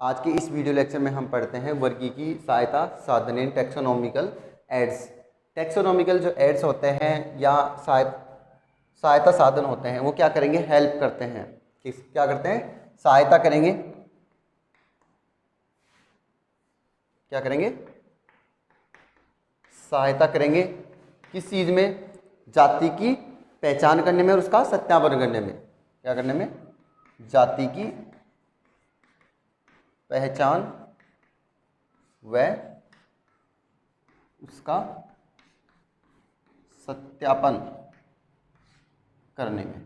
आज के इस वीडियो लेक्चर में हम पढ़ते हैं वर्गीकी सहायता साधन इन टैक्सोनॉमिकल एड्स। टैक्सोनॉमिकल जो एड्स होते हैं या सहायता साधन होते हैं वो क्या करेंगे, हेल्प करते हैं। क्या करते हैं, सहायता करेंगे। क्या करेंगे, सहायता करेंगे किस चीज़ में, जाति की पहचान करने में और उसका सत्यापन करने में। क्या करने में, जाति की पहचान व उसका सत्यापन करने में।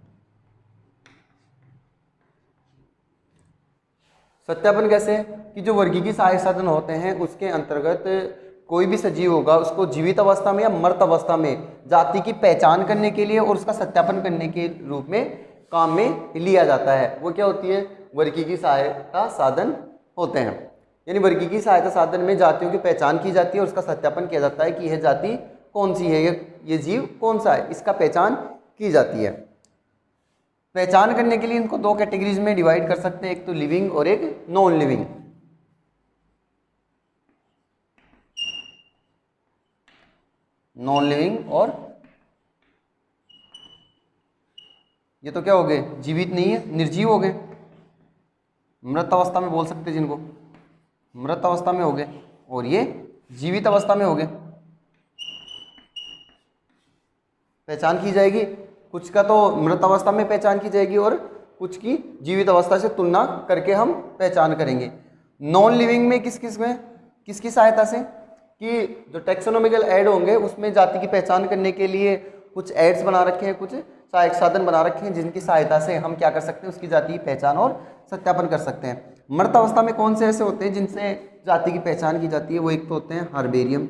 सत्यापन कैसे, कि जो वर्गीकी सहायक साधन होते हैं उसके अंतर्गत कोई भी सजीव होगा उसको जीवित अवस्था में या मृत अवस्था में जाति की पहचान करने के लिए और उसका सत्यापन करने के रूप में काम में लिया जाता है। वो क्या होती है, वर्गीकी सहायता साधन होते हैं। यानी वर्गीकी सहायता साधन में जातियों की पहचान की जाती है और उसका सत्यापन किया जाता है कि यह जाति कौन सी है, ये जीव कौन सा है, इसका पहचान की जाती है। पहचान करने के लिए इनको दो कैटेगरीज में डिवाइड कर सकते हैं, एक तो लिविंग और एक नॉन लिविंग। नॉन लिविंग और ये तो क्या हो गए, जीवित नहीं है, निर्जीव हो गए, मृत अवस्था में बोल सकते हैं जिनको, मृत अवस्था में हो गए, और ये जीवित अवस्था में हो गए। पहचान की जाएगी, कुछ का तो मृत अवस्था में पहचान की जाएगी और कुछ की जीवित अवस्था से तुलना करके हम पहचान करेंगे। नॉन लिविंग में किसकी सहायता से, कि जो टैक्सोनॉमिकल ऐड होंगे उसमें जाति की पहचान करने के लिए कुछ एड्स बना रखे हैं, कुछ सहायक साधन बना रखे हैं जिनकी सहायता से हम क्या कर सकते हैं, उसकी जाति की पहचान और सत्यापन कर सकते हैं। मृत अवस्था में कौन से ऐसे होते हैं जिनसे जाति की पहचान की जाती है, वो एक तो होते हैं हर्बेरियम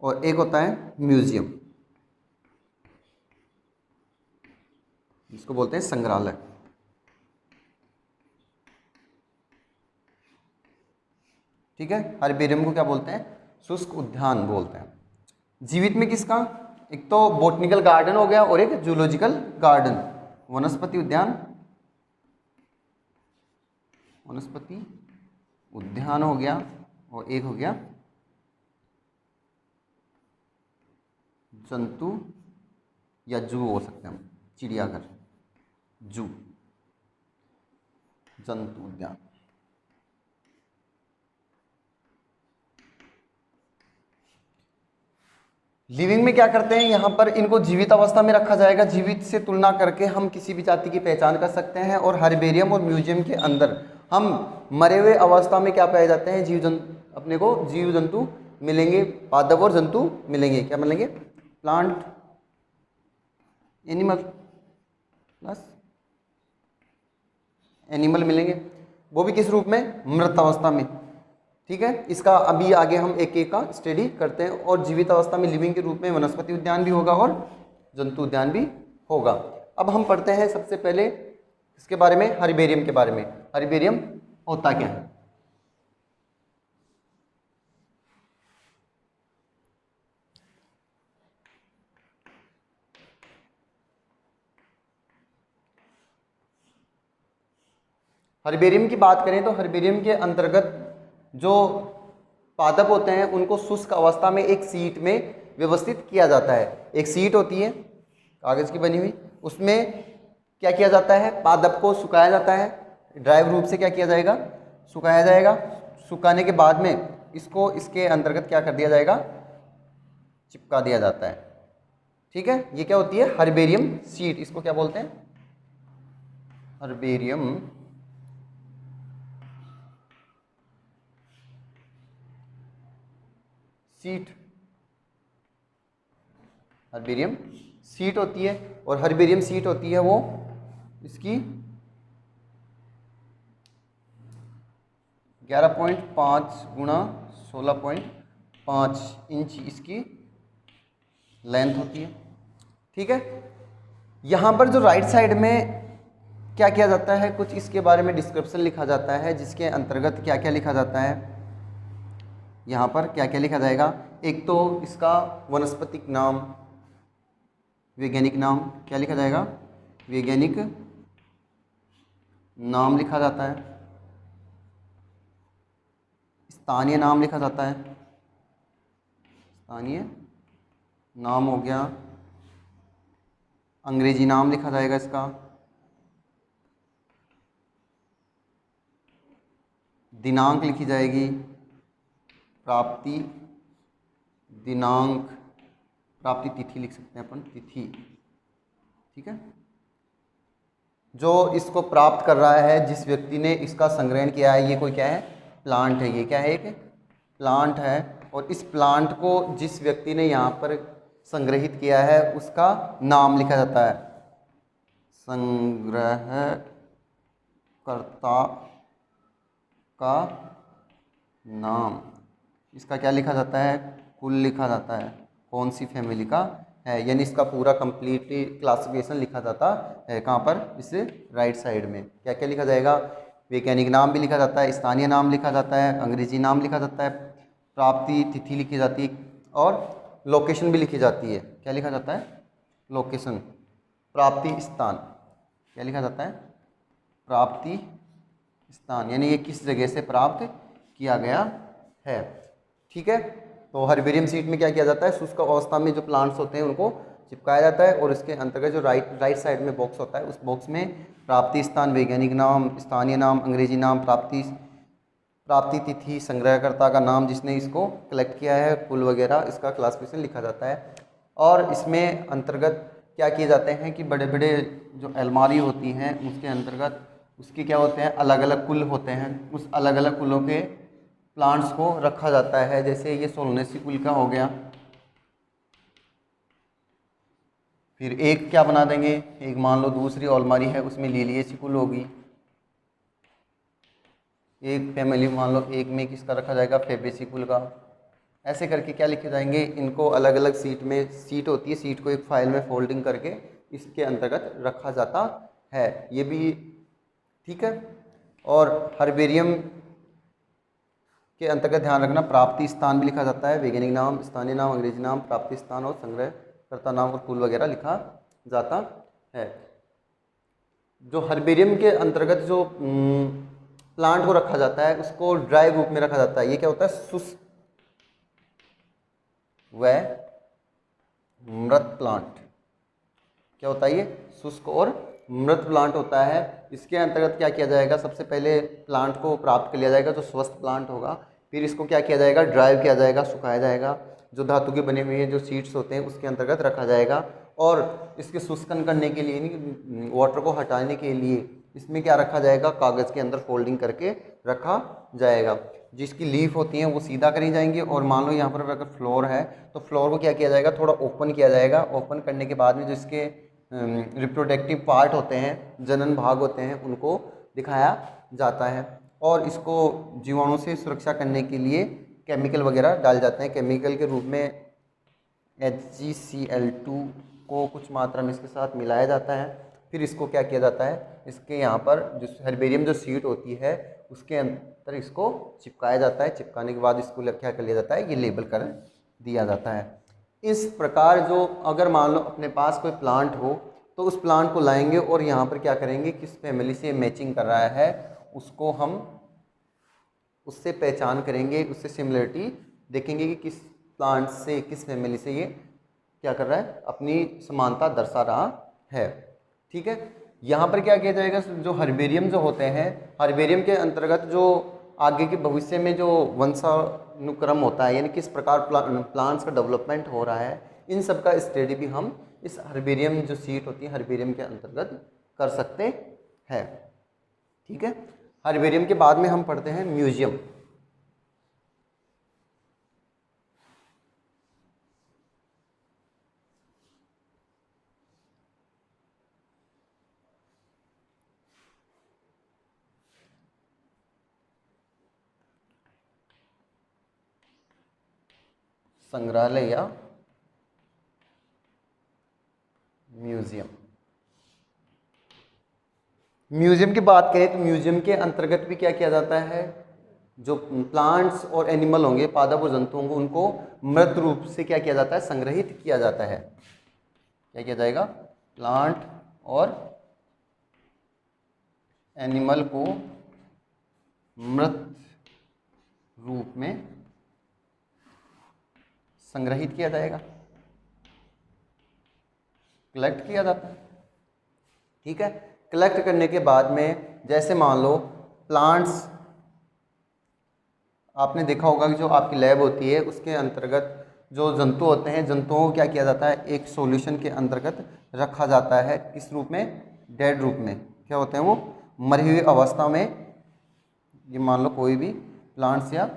और एक होता है म्यूजियम, जिसको बोलते हैं संग्रहालय। ठीक है, हर्बेरियम को क्या बोलते हैं, शुष्क उद्यान बोलते हैं। जीवित में किसका, एक तो बोटनिकल गार्डन हो गया और एक जूलॉजिकल गार्डन, वनस्पति उद्यान, वनस्पति उद्यान हो गया, और एक हो गया जंतु या जू हो सकते हैं हम, चिड़ियाघर, जू, जंतु उद्यान। लिविंग में क्या करते हैं, यहाँ पर इनको जीवित अवस्था में रखा जाएगा, जीवित से तुलना करके हम किसी भी जाति की पहचान कर सकते हैं। और हर्बेरियम और म्यूजियम के अंदर हम मरे हुए अवस्था में क्या पाए जाते हैं, जीव जंतु, अपने को जीव जंतु मिलेंगे, पादप और जंतु मिलेंगे। क्या मिलेंगे, प्लांट, एनिमल प्लस एनिमल मिलेंगे, वो भी किस रूप में, मृत अवस्था में। ठीक है, इसका अभी आगे हम एक एक का स्टडी करते हैं। और जीवित अवस्था में लिविंग के रूप में वनस्पति उद्यान भी होगा और जंतु उद्यान भी होगा। अब हम पढ़ते हैं सबसे पहले इसके बारे में, हर्बेरियम के बारे में। हर्बेरियम होता क्या है, हर्बेरियम की बात करें तो हर्बेरियम के अंतर्गत जो पादप होते हैं उनको शुष्क अवस्था में एक सीट में व्यवस्थित किया जाता है। एक सीट होती है कागज़ की बनी हुई, उसमें क्या किया जाता है, पादप को सुखाया जाता है, ड्राई रूप से क्या किया जाएगा, सुखाया जाएगा। सुखाने के बाद में इसको इसके अंतर्गत क्या कर दिया जाएगा, चिपका दिया जाता है। ठीक है, ये क्या होती है, हर्बेरियम सीट, इसको क्या बोलते हैं, हर्बेरियम सीट। हर्बेरियम सीट होती है, और हर्बेरियम सीट होती है वो इसकी 11.5 गुणा 16.5 इंच इसकी लेंथ होती है। ठीक है, यहाँ पर जो राइट साइड में क्या किया जाता है, कुछ इसके बारे में डिस्क्रिप्शन लिखा जाता है, जिसके अंतर्गत क्या क्या लिखा जाता है, यहाँ पर क्या क्या लिखा जाएगा। एक तो इसका वनस्पतिक नाम, वैज्ञानिक नाम क्या लिखा जाएगा, वैज्ञानिक नाम लिखा जाता है, स्थानीय नाम लिखा जाता है, स्थानीय नाम हो गया, अंग्रेजी नाम लिखा जाएगा इसका, दिनांक लिखी जाएगी, प्राप्ति दिनांक, प्राप्ति तिथि लिख सकते हैं अपन, तिथि, ठीक है। जो इसको प्राप्त कर रहा है, जिस व्यक्ति ने इसका संग्रहण किया है, ये कोई क्या है, प्लांट है, ये क्या है, एक प्लांट है। और इस प्लांट को जिस व्यक्ति ने यहाँ पर संग्रहित किया है उसका नाम लिखा जाता है, संग्रहकर्ता का नाम, इसका क्या लिखा जाता है, कुल लिखा जाता है, कौन सी फैमिली का है, यानी इसका पूरा कंप्लीटली क्लासिफिकेशन लिखा जाता है। कहाँ पर, इस राइट साइड में क्या क्या लिखा जाएगा, वैज्ञानिक नाम भी लिखा जाता है, स्थानीय नाम लिखा जाता है, अंग्रेजी नाम लिखा जाता है, प्राप्ति तिथि लिखी जाती है और लोकेशन भी लिखी जाती है। क्या लिखा जाता है, लोकेशन, प्राप्ति स्थान, क्या लिखा जाता है, प्राप्ति स्थान, यानी ये किस जगह से प्राप्त किया गया है, ठीक है। तो हर्बेरियम शीट में क्या किया जाता है, शुष्क अवस्था में जो प्लांट्स होते हैं उनको चिपकाया जाता है और इसके अंतर्गत जो राइट साइड में बॉक्स होता है उस बॉक्स में प्राप्ति स्थान, वैज्ञानिक नाम, स्थानीय नाम, अंग्रेजी नाम, प्राप्ति तिथि, संग्रहकर्ता का नाम जिसने इसको कलेक्ट किया है, कुल वगैरह, इसका क्लासिफिकेशन लिखा जाता है। और इसमें अंतर्गत क्या किए जाते हैं कि बड़े बड़े जो अलमारी होती हैं उसके अंतर्गत उसके क्या होते हैं, अलग अलग कुल होते हैं, उस अलग अलग कुलों के प्लांट्स को रखा जाता है। जैसे ये सोलनेसी कुल का हो गया, फिर एक क्या बना देंगे, एक मान लो दूसरी अलमारी है उसमें लिलिएसी कुल होगी, एक फैमिली मान लो एक में किसका रखा जाएगा, फेबेसी कुल का। ऐसे करके क्या लिखे जाएंगे, इनको अलग अलग सीट में, सीट होती है, सीट को एक फाइल में फोल्डिंग करके इसके अंतर्गत रखा जाता है, ये भी ठीक है। और हर्बेरियम के अंतर्गत ध्यान रखना, प्राप्ति स्थान भी लिखा जाता है, वैज्ञानिक नाम, स्थानीय नाम, अंग्रेजी नाम, प्राप्ति स्थान और संग्रहकर्ता नाम और कुल वगैरह लिखा जाता है। जो हर्बेरियम के अंतर्गत जो प्लांट को रखा जाता है उसको ड्राई ग्रुप में रखा जाता है। ये क्या होता है, शुष्क व मृत प्लांट, क्या होता है ये, शुष्क और मृत प्लांट होता है। इसके अंतर्गत क्या किया जाएगा, सबसे पहले प्लांट को प्राप्त कर लिया जाएगा जो स्वस्थ प्लांट होगा, फिर इसको क्या किया जाएगा, ड्राइव किया जाएगा, सुखाया जाएगा, जो धातु के बने हुए जो सीड्स होते हैं उसके अंतर्गत रखा जाएगा। और इसके शुष्कन करने के लिए, वाटर को हटाने के लिए इसमें क्या रखा जाएगा, कागज़ के अंदर फोल्डिंग करके रखा जाएगा। जिसकी लीफ होती हैं वो सीधा करी जाएंगी, और मान लो यहाँ पर अगर फ्लोर है तो फ्लोर को क्या किया जाएगा, थोड़ा ओपन किया जाएगा। ओपन करने के बाद में जो इसके रिप्रोडक्टिव पार्ट होते हैं, जनन भाग होते हैं, उनको दिखाया जाता है। और इसको जीवाणु से सुरक्षा करने के लिए केमिकल वगैरह डाल जाते हैं। केमिकल के रूप में HgCl2 को कुछ मात्रा में इसके साथ मिलाया जाता है। फिर इसको क्या किया जाता है, इसके यहाँ पर जो हर्बेरियम जो सीट होती है उसके अंदर इसको चिपकाया जाता है। चिपकाने के बाद इसको क्या कर लिया जाता है, ये लेबल कर दिया जाता है। इस प्रकार जो अगर मान लो अपने पास कोई प्लांट हो तो उस प्लांट को लाएंगे और यहाँ पर क्या करेंगे, किस फैमिली से मैचिंग कर रहा है उसको हम उससे पहचान करेंगे, उससे सिमिलरिटी देखेंगे कि किस प्लांट से, किस फैमिली से ये क्या कर रहा है, अपनी समानता दर्शा रहा है। ठीक है, यहाँ पर क्या किया जाएगा, जो हर्बेरियम जो होते हैं, हर्बेरियम के अंतर्गत जो आगे के भविष्य में जो वंशानुक्रम होता है, यानी किस प्रकार प्लांट्स का डेवलपमेंट हो रहा है, इन सब का स्टडी भी हम इस हर्बेरियम जो सीट होती है हर्बेरियम के अंतर्गत कर सकते हैं। ठीक है, हर्बेरियम के बाद में हम पढ़ते हैं म्यूजियम। संग्रहालय या म्यूजियम। म्यूजियम की बात करें तो म्यूजियम के अंतर्गत भी क्या किया जाता है, जो प्लांट्स और एनिमल होंगे, पादप और जंतु होंगे, उनको मृत रूप से क्या किया जाता है, संग्रहित किया जाता है। क्या किया जाएगा, प्लांट और एनिमल को मृत रूप में संग्रहित किया जाएगा, कलेक्ट किया जाता है। ठीक है, कलेक्ट करने के बाद में जैसे मान लो प्लांट्स, आपने देखा होगा कि जो आपकी लैब होती है उसके अंतर्गत जो जंतु होते हैं, जंतुओं को क्या किया जाता है, एक सॉल्यूशन के अंतर्गत रखा जाता है। किस रूप में? डेड रूप में। क्या होते हैं वो? मरी हुई अवस्था में। ये मान लो कोई भी प्लांट्स या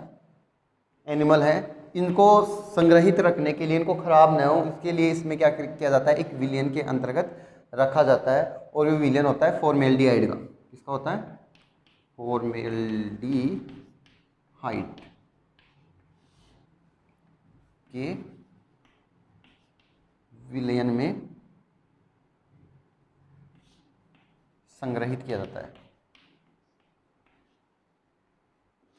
एनिमल है, इनको संग्रहित रखने के लिए, इनको खराब न हो इसके लिए इसमें क्या किया जाता है, एक विलियन के अंतर्गत रखा जाता है। और ये विलियन होता है फॉर्मेल्डिहाइड का। किसका होता है? फॉर्मेल्डिहाइड के विलयन में संग्रहित किया जाता है।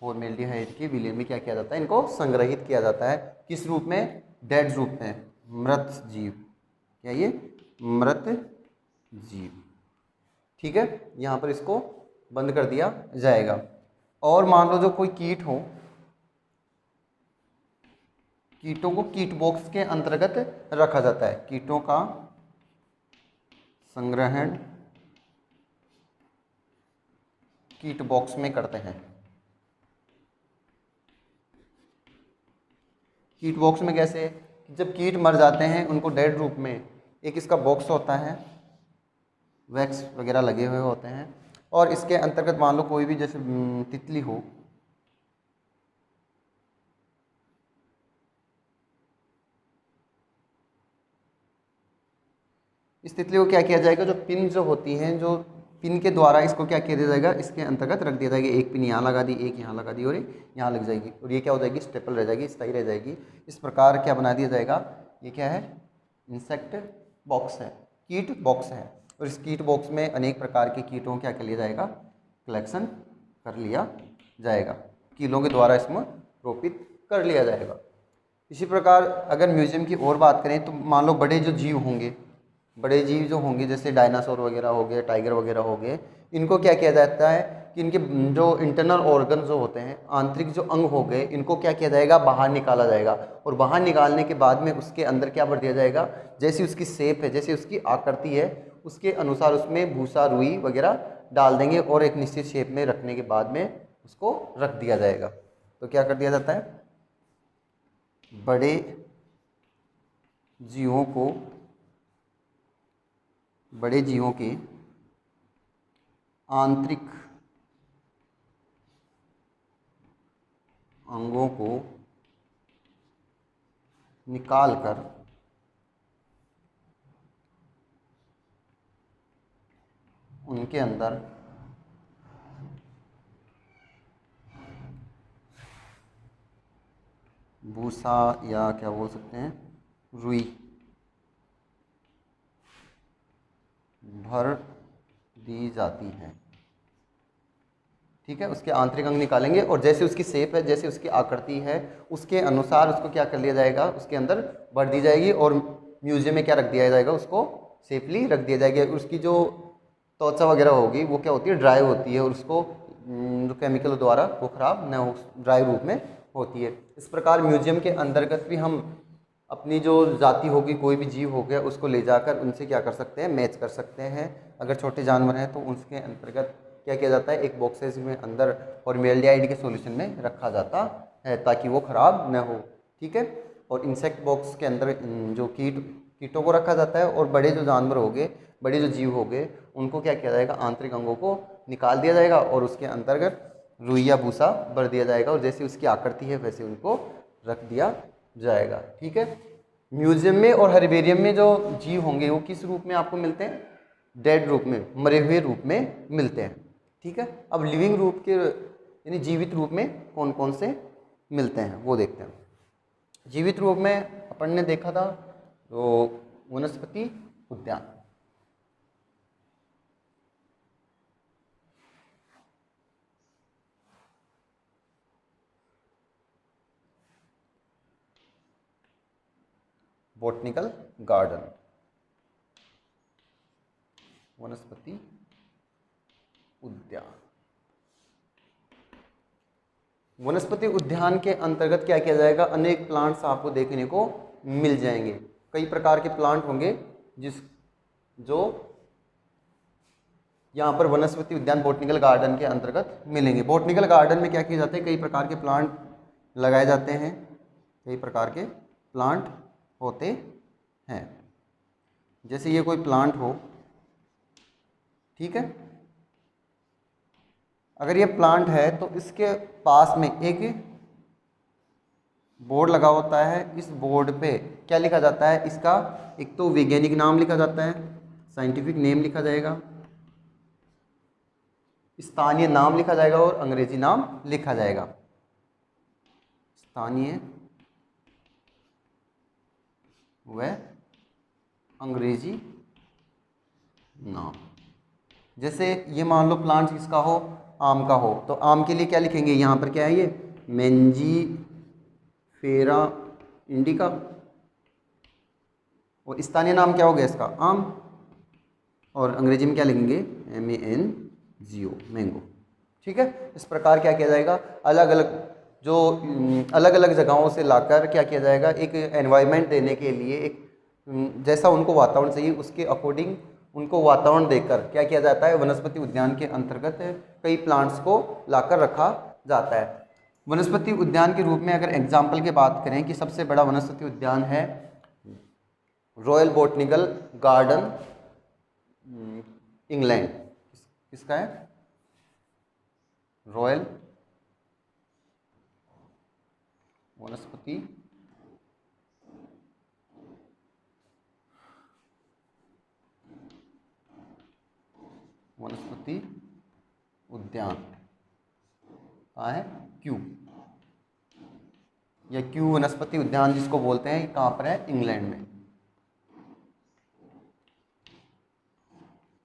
फॉर्मेल्डिहाइड के विलयन में क्या किया जाता है, इनको संग्रहित किया जाता है। किस रूप में? डेड रूप में, मृत जीव। क्या ये? मृत जीव। ठीक है, यहाँ पर इसको बंद कर दिया जाएगा। और मान लो जो कोई कीट हो, कीटों को कीट बॉक्स के अंतर्गत रखा जाता है। कीटों का संग्रहण कीट बॉक्स में करते हैं। कीट बॉक्स में कैसे? जब कीट मर जाते हैं उनको डेड रूप में एक इसका बॉक्स होता है, वैक्स वगैरह लगे हुए होते हैं, और इसके अंतर्गत मान लो कोई भी जैसे तितली हो, इस तितली को क्या किया जाएगा, जो पिन जो होती हैं, जो पिन के द्वारा इसको क्या किया जाएगा, इसके अंतर्गत रख दिया जाएगा। एक पिन यहाँ लगा दी, एक यहाँ लगा दी, और एक यहाँ लग जाएगी, और ये क्या हो जाएगी, स्टेपल रह जाएगी, स्थायी रह जाएगी। इस प्रकार क्या बना दिया जाएगा, ये क्या है, इंसेक्ट बॉक्स है, कीट बॉक्स है। और इस कीट बॉक्स में अनेक प्रकार के कीटों को क्या कर लिया जाएगा, कलेक्शन कर लिया जाएगा, कीलों के द्वारा इसमें रोपित कर लिया जाएगा। इसी प्रकार अगर म्यूजियम की और बात करें तो मान लो बड़े जो जीव होंगे, बड़े जीव जो होंगे जैसे डायनासोर वगैरह हो गए, टाइगर वगैरह हो गए, इनको क्या किया जाता है कि इनके जो इंटरनल ऑर्गन जो होते हैं, आंतरिक जो अंग हो गए, इनको क्या किया जाएगा, बाहर निकाला जाएगा। और बाहर निकालने के बाद में उसके अंदर क्या भर दिया जाएगा, जैसी उसकी शेप है, जैसी उसकी आकृति है, उसके अनुसार उसमें भूसा, रुई वगैरह डाल देंगे, और एक निश्चित शेप में रखने के बाद में उसको रख दिया जाएगा। तो क्या कर दिया जाता है, बड़े जीवों को, बड़े जीवों के आंतरिक अंगों को निकालकर उनके अंदर भूसा या क्या बोल सकते हैं, रुई भर दी जाती है। ठीक है, उसके आंतरिक अंग निकालेंगे, और जैसे उसकी शेप है, जैसे उसकी आकृति है, उसके अनुसार उसको क्या कर लिया जाएगा, उसके अंदर भर दी जाएगी, और म्यूजियम में क्या रख दिया जाएगा, उसको सेफली रख दिया जाएगा। उसकी जो त्वचा वगैरह होगी वो क्या होती है, ड्राई होती है, और उसको जो केमिकल द्वारा वो खराब न हो, ड्राई रूप में होती है। इस प्रकार म्यूजियम के अंतर्गत भी हम अपनी जो जाति होगी, कोई भी जीव हो गया, उसको ले जाकर उनसे क्या कर सकते हैं, मैच कर सकते हैं। अगर छोटे जानवर हैं तो उसके अंतर्गत क्या किया जाता है, एक बॉक्सेस में अंदर फॉर्मेल्डिहाइड के सॉल्यूशन में रखा जाता है ताकि वो खराब न हो। ठीक है, और इंसेक्ट बॉक्स के अंदर जो कीटों को रखा जाता है, और बड़े जो जानवर हो गए, बड़े जो जीव हो गए, उनको क्या किया जाएगा, आंतरिक अंगों को निकाल दिया जाएगा, और उसके अंतर्गत रुई या भूसा भर दिया जाएगा, और जैसे उसकी आकृति है वैसे उनको रख दिया जाएगा। ठीक है, म्यूजियम में और हर्बेरियम में जो जीव होंगे वो किस रूप में आपको मिलते हैं, डेड रूप में, मरे हुए रूप में मिलते हैं। ठीक है, अब लिविंग रूप के यानी जीवित रूप में कौन कौन से मिलते हैं वो देखते हैं। जीवित रूप में अपन ने देखा था तो वनस्पति उद्यान, बॉटनिकल गार्डन, वनस्पति उद्यान। वनस्पति उद्यान के अंतर्गत क्या किया जाएगा, अनेक प्लांट्स आपको देखने को मिल जाएंगे। कई प्रकार के प्लांट होंगे जो यहाँ पर वनस्पति उद्यान बॉटनिकल गार्डन के अंतर्गत मिलेंगे। बॉटनिकल गार्डन में क्या किए जाते हैं, कई प्रकार के प्लांट लगाए जाते हैं, कई प्रकार के प्लांट होते हैं। जैसे ये कोई प्लांट हो, ठीक है, अगर ये प्लांट है तो इसके पास में एक बोर्ड लगा होता है। इस बोर्ड पे क्या लिखा जाता है, इसका एक तो वैज्ञानिक नाम लिखा जाता है, साइंटिफिक नेम लिखा जाएगा, स्थानीय नाम लिखा जाएगा और अंग्रेजी नाम लिखा जाएगा। स्थानीय व अंग्रेजी नाम। जैसे ये मान लो प्लांट किसका हो, आम का हो, तो आम के लिए क्या लिखेंगे, यहाँ पर क्या है ये मैंजीफेरा इंडिका, और स्थानीय नाम क्या हो गया इसका, आम, और अंग्रेजी में क्या लिखेंगे, MANGO, मैंगो। ठीक है, इस प्रकार क्या किया जाएगा, अलग अलग जगहों से लाकर क्या किया जाएगा, एक एनवायरनमेंट देने के लिए, एक जैसा उनको वातावरण चाहिए उसके अकॉर्डिंग उनको वातावरण देकर क्या किया जाता है, वनस्पति उद्यान के अंतर्गत कई प्लांट्स को लाकर रखा जाता है। वनस्पति उद्यान के रूप में अगर एग्जाम्पल की बात करें कि सबसे बड़ा वनस्पति उद्यान है रॉयल बॉटनिकल गार्डन इंग्लैंड। किसका है, रॉयल वनस्पति उद्यान कहाँ है, क्यू, या क्यू वनस्पति उद्यान जिसको बोलते हैं, कहाँ पर है, इंग्लैंड में।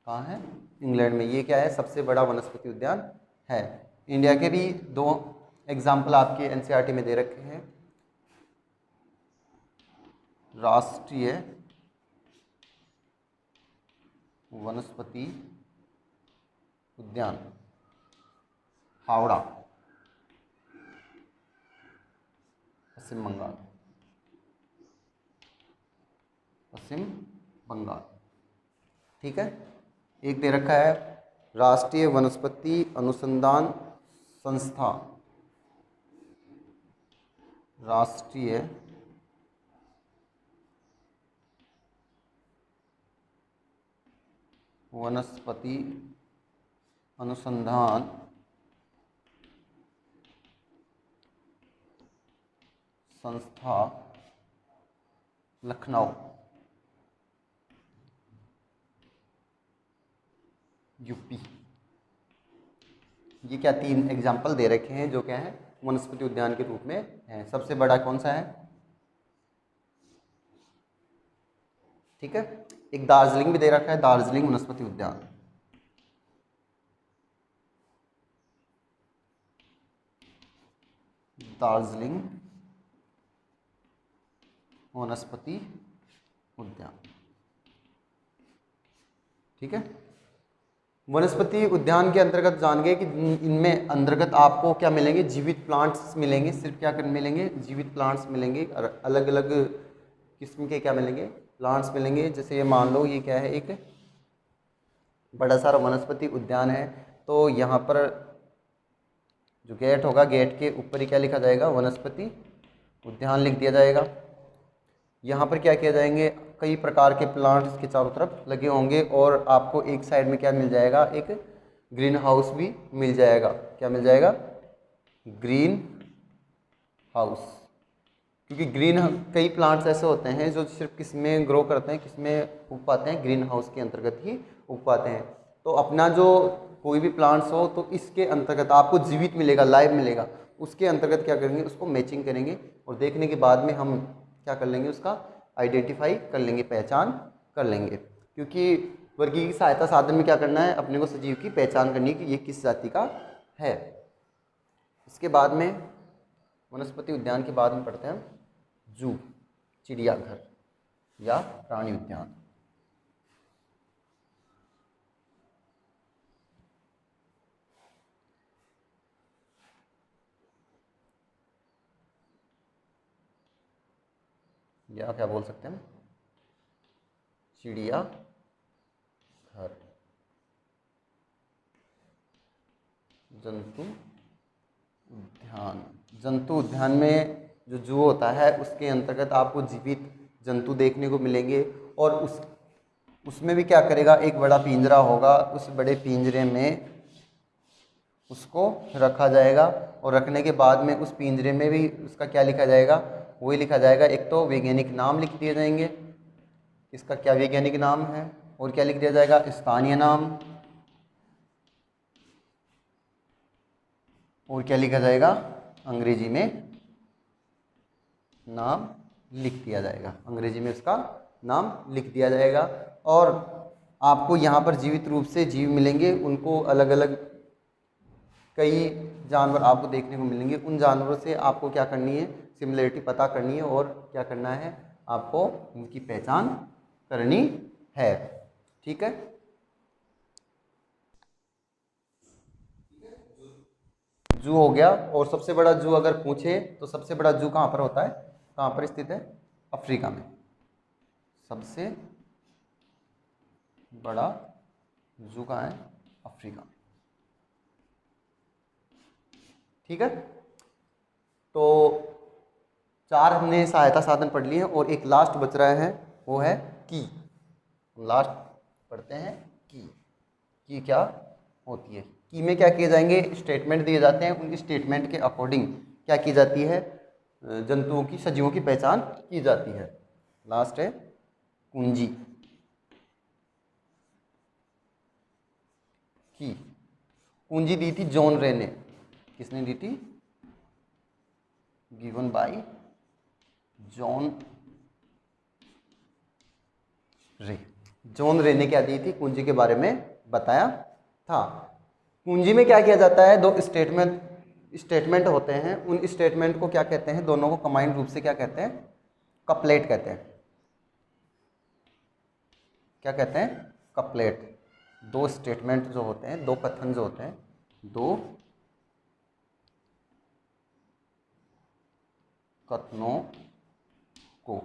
कहाँ है, इंग्लैंड में। ये क्या है, सबसे बड़ा वनस्पति उद्यान है। इंडिया के भी 2 एग्जाम्पल आपके NCERT में दे रखे हैं। राष्ट्रीय वनस्पति उद्यान हावड़ा, पश्चिम बंगाल। ठीक है, एक दे रखा है राष्ट्रीय वनस्पति अनुसंधान संस्था, राष्ट्रीय वनस्पति अनुसंधान संस्था लखनऊ, यूपी। ये क्या 3 एग्जाम्पल दे रखे हैं जो क्या है, वनस्पति उद्यान के रूप में है। सबसे बड़ा कौन सा है, ठीक है, एक दार्जिलिंग भी दे रखा है, दार्जिलिंग वनस्पति उद्यान। दार्जिलिंग वनस्पति उद्यान। ठीक है, वनस्पति उद्यान के अंतर्गत जान गए कि इनमें अंतर्गत आपको क्या मिलेंगे, जीवित प्लांट्स मिलेंगे। सिर्फ क्या कर मिलेंगे, जीवित प्लांट्स मिलेंगे, और अलग अलग किस्म के क्या मिलेंगे, प्लांट्स मिलेंगे। जैसे ये मान लो ये क्या है, एक बड़ा सारा वनस्पति उद्यान है, तो यहाँ पर जो गेट होगा, गेट के ऊपर ही क्या लिखा जाएगा, वनस्पति उद्यान लिख दिया जाएगा। यहाँ पर क्या किया जाएंगे, कई प्रकार के प्लांट्स के चारों तरफ लगे होंगे, और आपको एक साइड में क्या मिल जाएगा, एक ग्रीन हाउस भी मिल जाएगा। क्या मिल जाएगा, ग्रीन हाउस। क्योंकि कई प्लांट्स ऐसे होते हैं जो सिर्फ किस में ग्रो करते हैं, किस में उग पाते हैं, ग्रीन हाउस के अंतर्गत ही उग पाते हैं। तो अपना जो कोई भी प्लांट्स हो तो इसके अंतर्गत आपको जीवित मिलेगा, लाइव मिलेगा, उसके अंतर्गत क्या करेंगे, उसको मैचिंग करेंगे, और देखने के बाद में हम क्या कर लेंगे, उसका आइडेंटिफाई कर लेंगे, पहचान कर लेंगे। क्योंकि वर्गीय की सहायता साधन में क्या करना है, अपने को सजीव की पहचान करनी कि ये किस जाति का है। इसके बाद में वनस्पति उद्यान के बाद में पढ़ते हैं जू, चिड़ियाघर या प्राणी उद्यान। या क्या बोल सकते हैं हम, चिड़िया घर। जंतु उद्यान, जंतु उद्यान में जो जू होता है उसके अंतर्गत आपको जीवित जंतु देखने को मिलेंगे। और उसमें भी क्या करेगा, एक बड़ा पिंजरा होगा, उस बड़े पिंजरे में उसको रखा जाएगा और रखने के बाद में उस पिंजरे में भी उसका क्या लिखा जाएगा, वही लिखा जाएगा। एक तो वैज्ञानिक नाम लिख दिए जाएंगे, इसका क्या वैज्ञानिक नाम है, और क्या लिख दिया जाएगा, स्थानीय नाम, और क्या लिखा जाएगा, अंग्रेजी में नाम लिख दिया जाएगा, अंग्रेजी में उसका नाम लिख दिया जाएगा। और आपको यहाँ पर जीवित रूप से जीव मिलेंगे, उनको अलग अलग कई जानवर आपको देखने को मिलेंगे। उन जानवरों से आपको क्या करनी है, सिमिलरिटी पता करनी है और क्या करना है, आपको उनकी पहचान करनी है। ठीक है, जू हो गया। और सबसे बड़ा जू अगर पूछे तो सबसे बड़ा जू कहाँ पर होता है, कहाँ पर स्थित है, अफ्रीका में। सबसे बड़ा जू कहाँ है, अफ्रीका में। ठीक है, तो 4 हमने सहायता साधन पढ़ लिए हैं और एक लास्ट बच रहा है, वो है की। लास्ट पढ़ते हैं की क्या होती है। की में क्या किए जाएंगे, स्टेटमेंट दिए जाते हैं, उन स्टेटमेंट के अकॉर्डिंग क्या की जाती है, जंतुओं की, सजीवों की पहचान की जाती है। लास्ट है कुंजी की। कुंजी दी थी जॉन रे ने, किसने दी थी, गिवन बाय जॉन रे। जॉन रे ने क्या दी थी, कुंजी के बारे में बताया था। कुंजी में क्या किया जाता है, 2 स्टेटमेंट होते हैं, उन स्टेटमेंट को क्या कहते हैं, दोनों को कंबाइंड रूप से क्या कहते हैं, कपलेट कहते हैं। क्या कहते हैं, कपलेट। 2 स्टेटमेंट जो होते हैं, 2 कथन जो होते हैं, 2 कथनों को,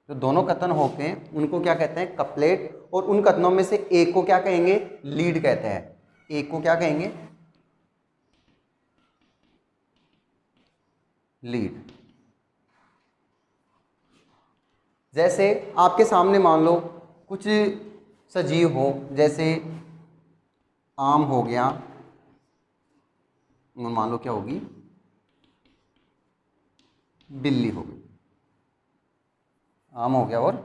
जो दोनों कथन होते हैं उनको क्या कहते हैं, कपलेट। और उन कथनों में से एक को क्या कहेंगे, लीड कहते हैं। एक को क्या कहेंगे, लीड। जैसे आपके सामने मान लो कुछ सजीव हो, जैसे आम हो गया, मान लो क्या होगी, बिल्ली हो गई। आम हो गया और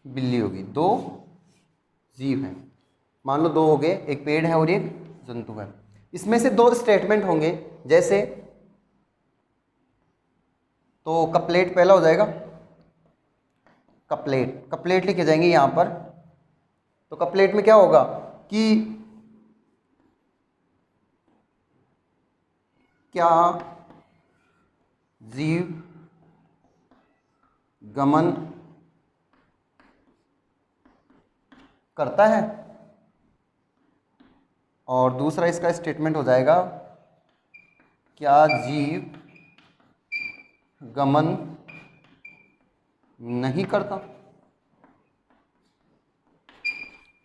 बिल्ली होगी, 2 जीव हैं। मान लो 2 हो गए, एक पेड़ है और एक जंतु है। इसमें से 2 स्टेटमेंट होंगे, जैसे तो कपलेट पहला हो जाएगा, कपलेट, कपलेट लिखे जाएंगे यहां पर। तो कपलेट में क्या होगा कि क्या जीव गमन करता है, और दूसरा इसका स्टेटमेंट हो जाएगा, क्या जीव गमन नहीं करता,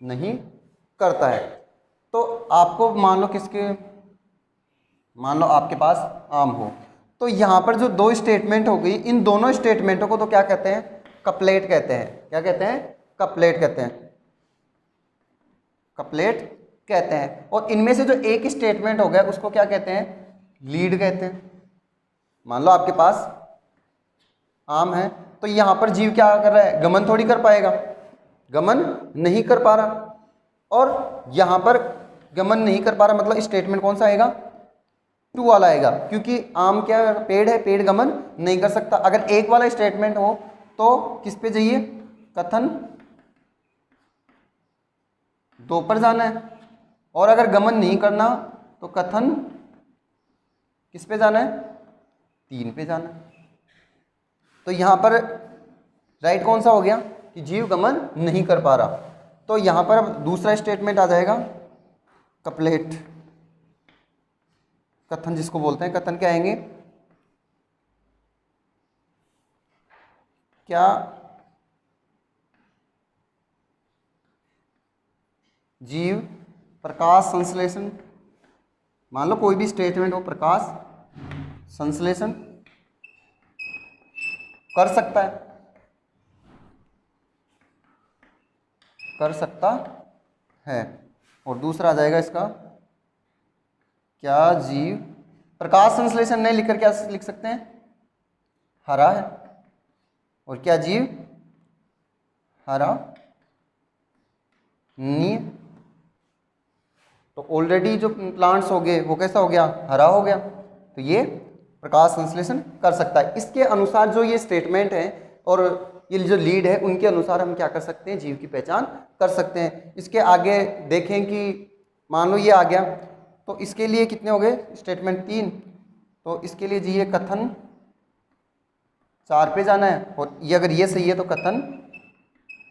नहीं करता है। तो आपको मान लो मान लो आपके पास आम हो, तो यहां पर जो 2 स्टेटमेंट हो गई, इन दोनों स्टेटमेंटों को तो क्या कहते हैं, कपलेट कहते हैं। क्या कहते हैं, कपलेट कहते हैं, कपलेट कहते हैं। और इनमें से जो एक स्टेटमेंट हो गया उसको क्या कहते हैं, लीड कहते हैं। मान लो आपके पास आम है, तो यहां पर जीव क्या कर रहा है, गमन थोड़ी कर पाएगा, गमन नहीं कर पा रहा। और यहां पर गमन नहीं कर पा रहा, मतलब स्टेटमेंट कौन सा आएगा, 2 वाला आएगा, क्योंकि आम क्या पेड़ है, पेड़ गमन नहीं कर सकता। अगर 1 वाला स्टेटमेंट हो तो किस पे जाइए, कथन 2 पर जाना है। और अगर गमन नहीं करना तो कथन किस पे जाना है, 3 पे जाना है। तो यहां पर राइट कौन सा हो गया कि जीव गमन नहीं कर पा रहा। तो यहां पर अब दूसरा स्टेटमेंट आ जाएगा, कपलेट, कथन जिसको बोलते हैं। कथन क्या आएंगे, क्या जीव प्रकाश संश्लेषण, मान लो कोई भी स्टेटमेंट हो, प्रकाश संश्लेषण कर सकता है, कर सकता है। और दूसरा आ जाएगा इसका, क्या जीव प्रकाश संश्लेषण नहीं लिखकर क्या लिख सकते हैं, हरा है। और क्या जीव हरा नीय। तो ऑलरेडी जो प्लांट्स हो गए वो कैसा हो गया, हरा हो गया। तो ये प्रकाश संश्लेषण कर सकता है। इसके अनुसार जो ये स्टेटमेंट है और ये जो लीड है उनके अनुसार हम क्या कर सकते हैं, जीव की पहचान कर सकते हैं। इसके आगे देखें कि मान लो ये आ गया, तो इसके लिए कितने हो गए, स्टेटमेंट 3। तो इसके लिए जी ये कथन 4 पे जाना है, और ये अगर ये सही है तो कथन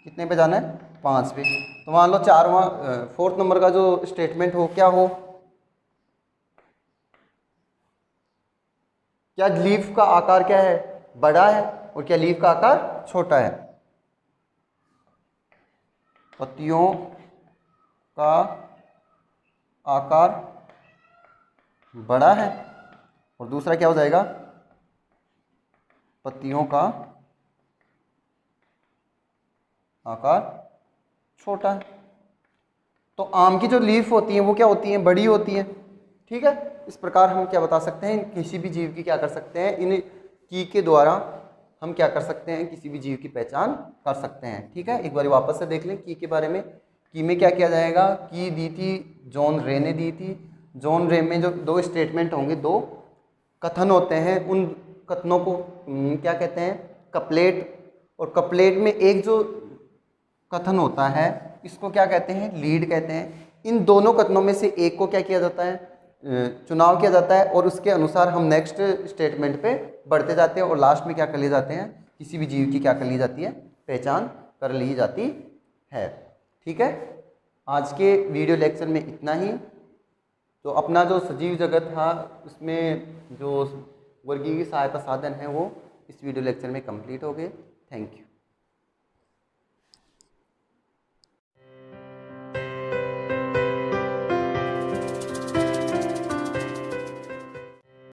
कितने पे जाना है, 5 पे। तो मान लो 4th नंबर का जो स्टेटमेंट हो क्या हो, क्या लीफ का आकार क्या है, बड़ा है, और क्या लीफ का आकार छोटा है। पत्तियों का आकार बड़ा है, और दूसरा क्या हो जाएगा, पत्तियों का आकार छोटा है। तो आम की जो लीफ होती हैं वो क्या होती हैं, बड़ी होती हैं। ठीक है, इस प्रकार हम क्या बता सकते हैं, किसी भी जीव की क्या कर सकते हैं, इन की के द्वारा हम क्या कर सकते हैं, किसी भी जीव की पहचान कर सकते हैं। ठीक है, एक बार वापस से देख लें की के बारे में। की में क्या किया जाएगा, की दी थी जॉन रे ने दी थी। जॉन रे में जो 2 स्टेटमेंट होंगे, 2 कथन होते हैं, उन कथनों को क्या कहते हैं, कपलेट। और कपलेट में एक जो कथन होता है इसको क्या कहते हैं, लीड कहते हैं। इन दोनों कथनों में से एक को क्या किया जाता है, चुनाव किया जाता है, और उसके अनुसार हम नेक्स्ट स्टेटमेंट पे बढ़ते जाते हैं, और लास्ट में क्या कर लिए जाते हैं, किसी भी जीव की क्या कर ली जाती है, पहचान कर ली जाती है। ठीक है, आज के वीडियो लेक्चर में इतना ही। तो अपना जो सजीव जगत था उसमें जो वर्गीय सहायता साधन है वो इस वीडियो लेक्चर में कंप्लीट हो गए। Thank you.